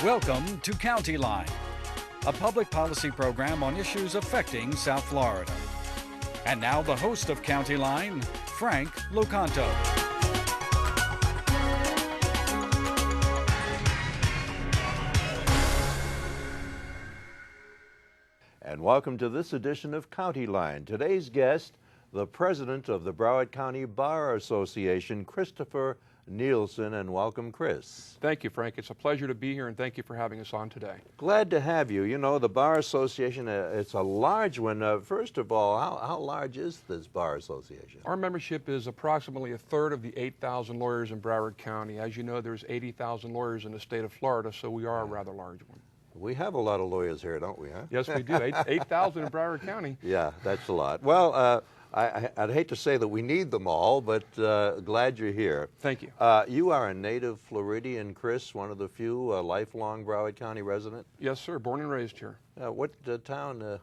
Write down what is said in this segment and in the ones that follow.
Welcome to County Line, a public policy program on issues affecting South Florida. And now the host of County Line, Frank Locanto. And welcome to this edition of County Line. Today's guest, the president of the Broward County Bar Association, Christopher Neilson, and welcome, Chris. Thank you, Frank. It's a pleasure to be here, and thank you for having us on today. Glad to have you. You know, the Bar Association, it's a large one. First of all, how large is this Bar Association? Our membership is approximately a third of the 8,000 lawyers in Broward County. As you know, there's 80,000 lawyers in the state of Florida, so we are a rather large one. We have a lot of lawyers here, don't we, huh? Yes, we do. 8,000 in Broward County. Yeah, that's a lot. Well, I'd hate to say that we need them all, but glad you're here. Thank you. You are a native Floridian, Chris, one of the few lifelong Broward County resident? Yes, sir. Born and raised here. What town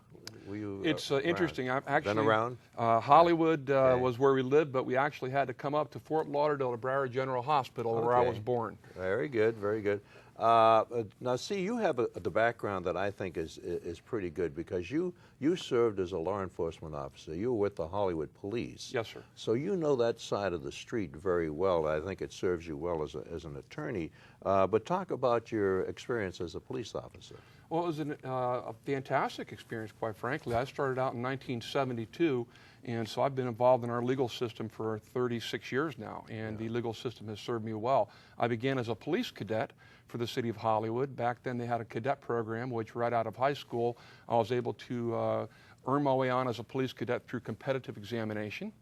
were you It's interesting. I've actually been around? Hollywood was where we lived, but we actually had to come up to Fort Lauderdale to Broward General Hospital, where I was born. Very good, very good. Now, see, you have the background that I think is pretty good because you served as a law enforcement officer. You were with the Hollywood Police. Yes, sir. So you know that side of the street very well. I think it serves you well as an attorney. But talk about your experience as a police officer. Well, it was a fantastic experience, quite frankly. I started out in 1972, and so I've been involved in our legal system for 36 years now, and the legal system has served me well. I began as a police cadet for the city of Hollywood. Back then they had a cadet program, which right out of high school, I was able to earn my way on as a police cadet through competitive examination,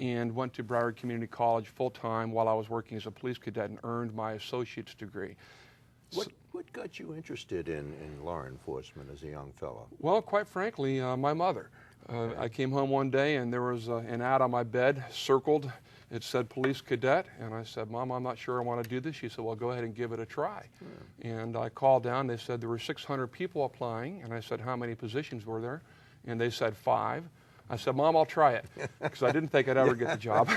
and went to Broward Community College full-time while I was working as a police cadet and earned my associate's degree. What got you interested in law enforcement as a young fellow? Well, quite frankly, my mother. I came home one day and there was an ad on my bed circled. It said police cadet, and I said, Mom, I'm not sure I want to do this. She said, well, go ahead and give it a try. And I called down. They said there were 600 people applying, and I said, how many positions were there? And they said 5. I said, Mom, I'll try it, because I didn't think I'd ever get the job.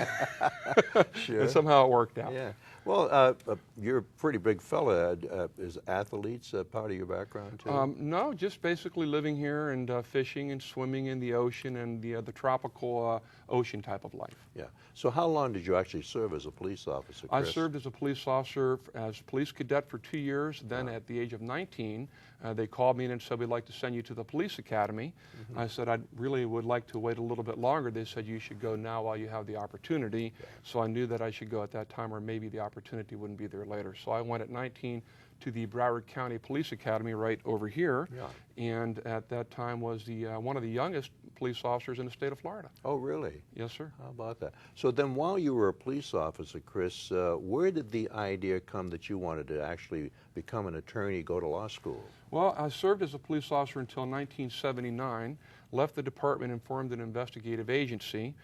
Sure. And somehow it worked out. Yeah. Well, you're a pretty big fella. Is athletes part of your background, too? No, just basically living here and fishing and swimming in the ocean and the tropical ocean type of life. Yeah. So how long did you actually serve as a police officer, Chris? I served as a police officer, as a police cadet for 2 years. Then at the age of 19, they called me in and said, we'd like to send you to the police academy. I said, I really would like to wait a little bit longer. They said, you should go now while you have the opportunity. So I knew that I should go at that time, or maybe the opportunity wouldn't be there later. So I went at 19 to the Broward County Police Academy right over here, and at that time was one of the youngest police officers in the state of Florida. Oh, really? Yes, sir. How about that? So then while you were a police officer, Chris, where did the idea come that you wanted to actually become an attorney, go to law school? Well, I served as a police officer until 1979, left the department and formed an investigative agency.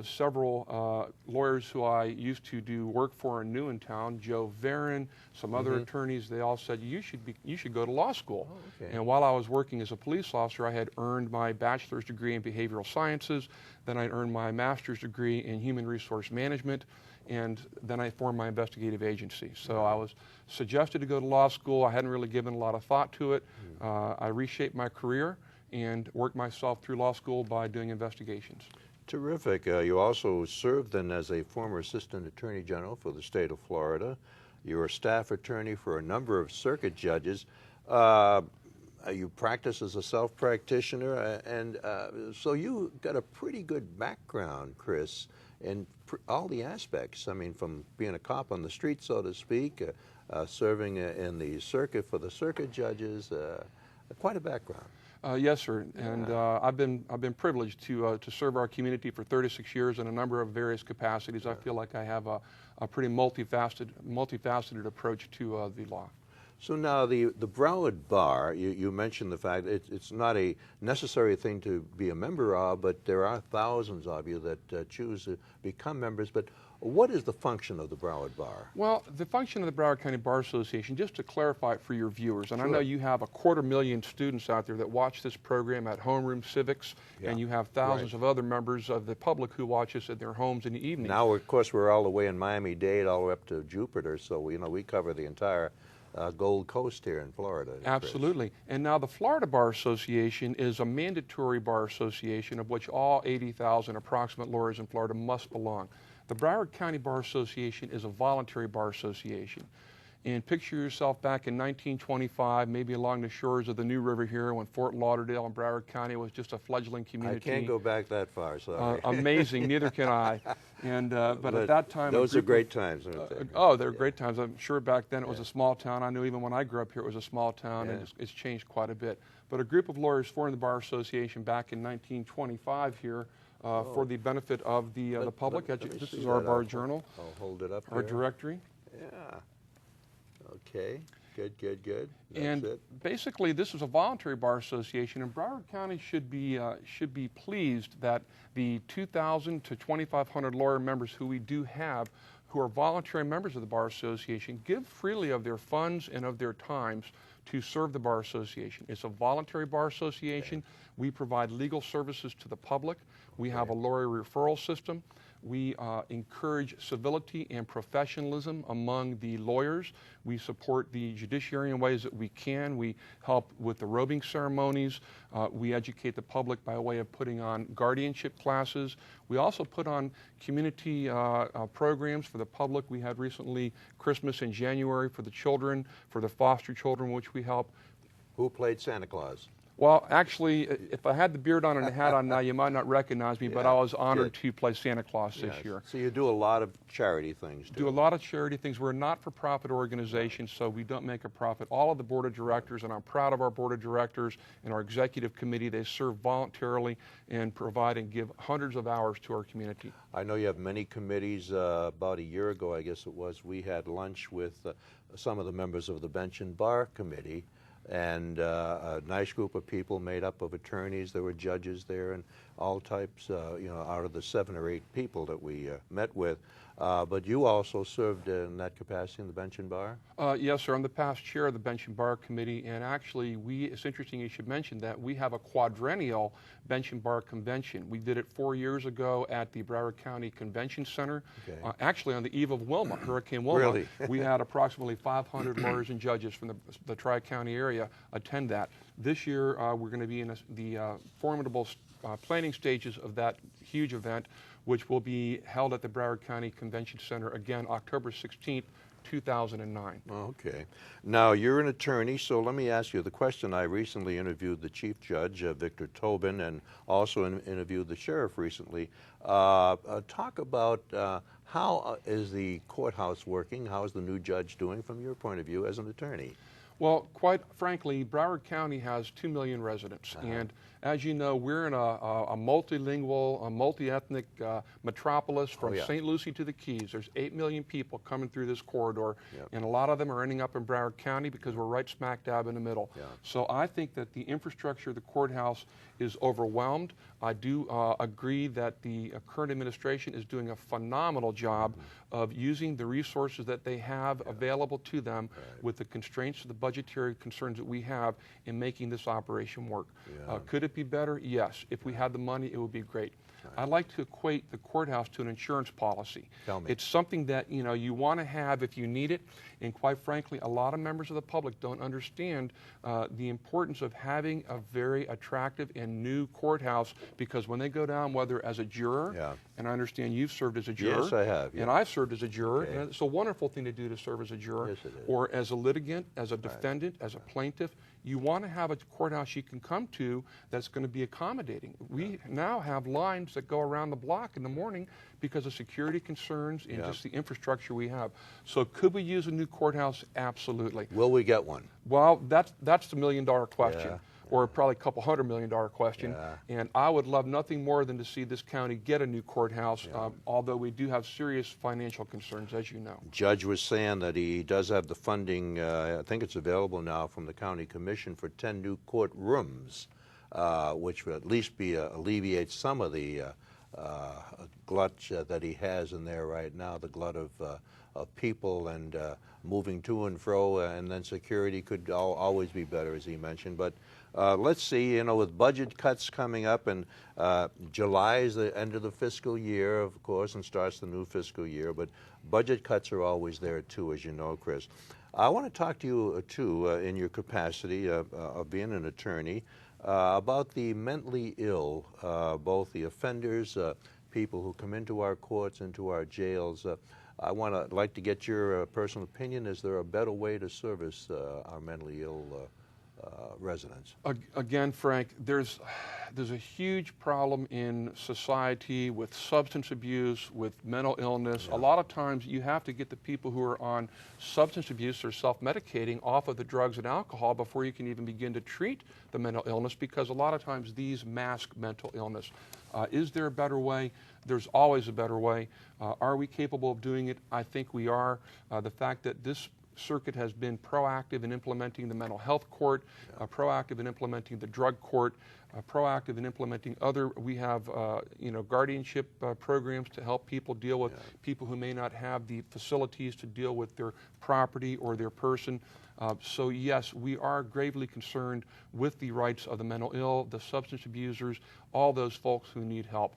Several lawyers who I used to do work for and knew in town, Joe Varon, some other attorneys, they all said, you should go to law school. And while I was working as a police officer, I had earned my bachelor's degree in behavioral sciences, then I earned my master's degree in human resource management, and then I formed my investigative agency. So I was suggested to go to law school. I hadn't really given a lot of thought to it. I reshaped my career and worked myself through law school by doing investigations. Terrific. You also served then as a former assistant attorney general for the state of Florida. You were a staff attorney for a number of circuit judges. You practice as a self-practitioner, and so you got a pretty good background, Chris, in all the aspects. I mean, from being a cop on the street, so to speak, serving in the circuit for the circuit judges, quite a background. Yes, sir, and I've been privileged to serve our community for 36 years in a number of various capacities. I feel like I have a pretty multifaceted approach to the law. So now the Broward Bar, you mentioned the fact it's not a necessary thing to be a member of, but there are thousands of you that choose to become members. But what is the function of the Broward Bar? Well, the function of the Broward County Bar Association, just to clarify it for your viewers, and I know you have 250,000 students out there that watch this program at homeroom civics, and you have thousands of other members of the public who watch us at their homes in the evening. Now, of course, we're all the way in Miami-Dade, all the way up to Jupiter, so we cover the entire Gold Coast here in Florida. Chris. Absolutely. And now the Florida Bar Association is a mandatory bar association of which all 80,000 approximate lawyers in Florida must belong. The Broward County Bar Association is a voluntary bar association. And picture yourself back in 1925, maybe along the shores of the New River here when Fort Lauderdale and Broward County was just a fledgling community. I can't go back that far, sorry. Amazing, neither can I. And but at that time, those are great times, aren't they? Oh, they're great times. I'm sure back then it was a small town. I knew even when I grew up here it was a small town, and it's changed quite a bit. But a group of lawyers formed the Bar Association back in 1925 here. For the benefit of the public. This is our bar journal. I'll hold it up our here. Directory. Yeah. Okay. Good. That's and it. Basically, this is a voluntary bar association, and Broward County should be pleased that the 2,000 to 2,500 lawyer members who we do have, who are voluntary members of the Bar Association, give freely of their funds and of their times to serve the Bar Association. It's a voluntary bar association. Okay. We provide legal services to the public. We have a lawyer referral system. We encourage civility and professionalism among the lawyers. We support the judiciary in ways that we can. We help with the robing ceremonies. We educate the public by way of putting on guardianship classes. We also put on community programs for the public. We had recently Christmas in January for the children, for the foster children, which we help. Who played Santa Claus? Well, actually, if I had the beard on and the hat on now, you might not recognize me, but I was honored to play Santa Claus this year. So you do a lot of charity things, too. Do a lot of charity things. We're a not-for-profit organization, so we don't make a profit. All of the board of directors, and I'm proud of our board of directors and our executive committee, they serve voluntarily and provide and give hundreds of hours to our community. I know you have many committees. About a year ago, I guess it was, we had lunch with some of the members of the Bench and Bar Committee, and a nice group of people made up of attorneys. There were judges there and all types, out of the 7 or 8 people that we met with. But you also served in that capacity in the Bench and Bar? Yes, sir. I'm the past chair of the Bench and Bar Committee, and actually, it's interesting you should mention that we have a quadrennial Bench and Bar Convention. We did it 4 years ago at the Broward County Convention Center. Okay. Actually, on the eve of Wilma, Hurricane Wilma. Really? We had approximately 500 lawyers and judges from the Tri-County area attend that. This year, we're going to be in the formidable planning stages of that huge event, which will be held at the Broward County Convention Center again October 16th, 2009. Okay. Now, you're an attorney, so let me ask you the question. I recently interviewed the Chief Judge, Victor Tobin, and also interviewed the Sheriff recently. Talk about how is the courthouse working? How is the new judge doing from your point of view as an attorney? Well, quite frankly, Broward County has 2 million residents, and as you know, we're in a multilingual, multi-ethnic metropolis from St. Lucie to the Keys. There's 8 million people coming through this corridor, and a lot of them are ending up in Broward County because we're right smack dab in the middle. So I think that the infrastructure of the courthouse is overwhelmed. I do agree that the current administration is doing a phenomenal job of using the resources that they have available to them with the constraints of the budgetary concerns that we have in making this operation work. Could it be better? Yes. If we had the money, it would be great. I like to equate the courthouse to an insurance policy. Tell me. It's something that you want to have if you need it, and quite frankly, a lot of members of the public don't understand the importance of having a very attractive and new courthouse, because when they go down, whether as a juror, and I understand you've served as a juror. Yes, I have. And I've served as a juror, and it's a wonderful thing to do to serve as a juror. Yes, it is. Or as a litigant, as a defendant, as a plaintiff. You want to have a courthouse you can come to that's going to be accommodating. We now have lines that go around the block in the morning because of security concerns and just the infrastructure we have. So could we use a new courthouse? Absolutely. Will we get one? Well, that's the $1 million question. Or probably a couple $100 million question. And I would love nothing more than to see this county get a new courthouse, although we do have serious financial concerns, as you know. Judge was saying that he does have the funding, I think it's available now from the county commission for 10 new courtrooms, which would at least alleviate some of the glut that he has in there right now, the glut of of people and moving to and fro, and then security could always be better, as he mentioned. But let's see, you know, with budget cuts coming up, and July is the end of the fiscal year, of course, and starts the new fiscal year, but budget cuts are always there too, as you know, Chris. I want to talk to you too, in your capacity of being an attorney, about the mentally ill, both the offenders, people who come into our courts, into our jails. I'd like to get your personal opinion. Is there a better way to service our mentally ill residents? Again, Frank, there's a huge problem in society with substance abuse, with mental illness. Yeah. A lot of times you have to get the people who are on substance abuse or self-medicating off of the drugs and alcohol before you can even begin to treat the mental illness, because a lot of times these mask mental illness. Is there a better way? There's always a better way. Are we capable of doing it? I think we are. The fact that this circuit has been proactive in implementing the mental health court, proactive in implementing the drug court, proactive in implementing we have guardianship programs to help people deal with people who may not have the facilities to deal with their property or their person. So yes, we are gravely concerned with the rights of the mental ill, the substance abusers, all those folks who need help.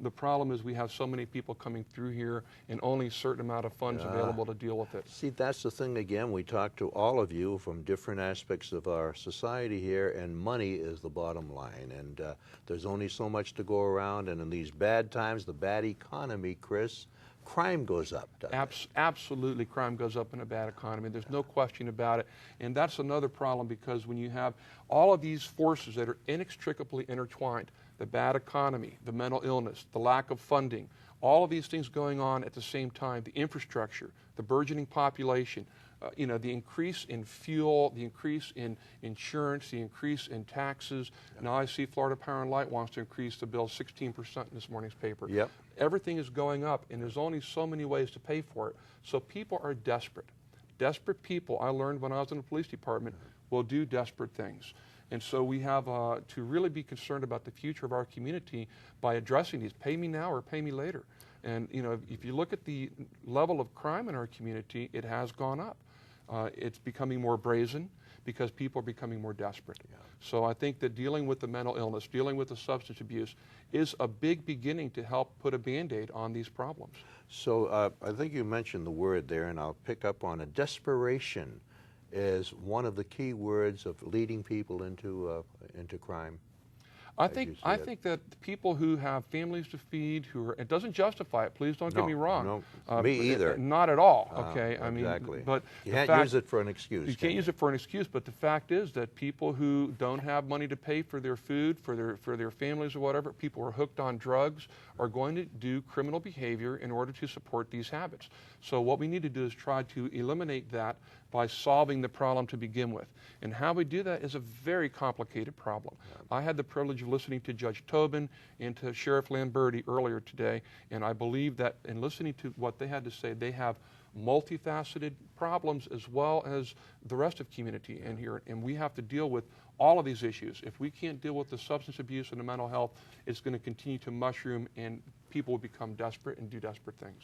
The problem is we have so many people coming through here and only a certain amount of funds available to deal with it. See, that's the thing again. We talk to all of you from different aspects of our society here, and money is the bottom line. And there's only so much to go around. And in these bad times, the bad economy, Chris, crime goes up. Absolutely, crime goes up in a bad economy. There's no question about it. And that's another problem, because when you have all of these forces that are inextricably intertwined, the bad economy, the mental illness, the lack of funding, all of these things going on at the same time, the infrastructure, the burgeoning population, the increase in fuel, the increase in insurance, the increase in taxes. Now I see Florida Power and Light wants to increase the bill 16% in this morning's paper. Yep. Everything is going up, and there's only so many ways to pay for it. So people are desperate. Desperate people, I learned when I was in the police department, will do desperate things. And so we have to really be concerned about the future of our community by addressing these. Pay me now or pay me later. And if you look at the level of crime in our community, it has gone up. It's becoming more brazen because people are becoming more desperate. Yeah. So I think that dealing with the mental illness, dealing with the substance abuse is a big beginning to help put a Band-Aid on these problems. So I think you mentioned the word there, and I'll pick up on it. Desperation is one of the key words of leading people into crime. I think that people who have families to feed, it doesn't justify it. Please don't get me wrong. No, me either. Not at all. Okay, exactly. But you can't use it for an excuse. You can't use it for an excuse. But the fact is that people who don't have money to pay for their food, for their families or whatever, people who are hooked on drugs, are going to do criminal behavior in order to support these habits. So what we need to do is try to eliminate that by solving the problem to begin with. And how we do that is a very complicated problem. Yeah. I had the privilege of listening to Judge Tobin and to Sheriff Lamberti earlier today, and I believe that in listening to what they had to say, they have multifaceted problems as well as the rest of community in here, and we have to deal with all of these issues. If we can't deal with the substance abuse and the mental health, it's going to continue to mushroom, and people will become desperate and do desperate things.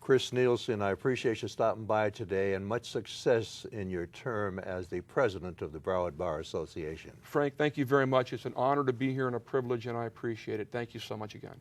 Chris Neilson, I appreciate you stopping by today, and much success in your term as the president of the Broward Bar Association. Frank, thank you very much. It's an honor to be here and a privilege, and I appreciate it. Thank you so much again.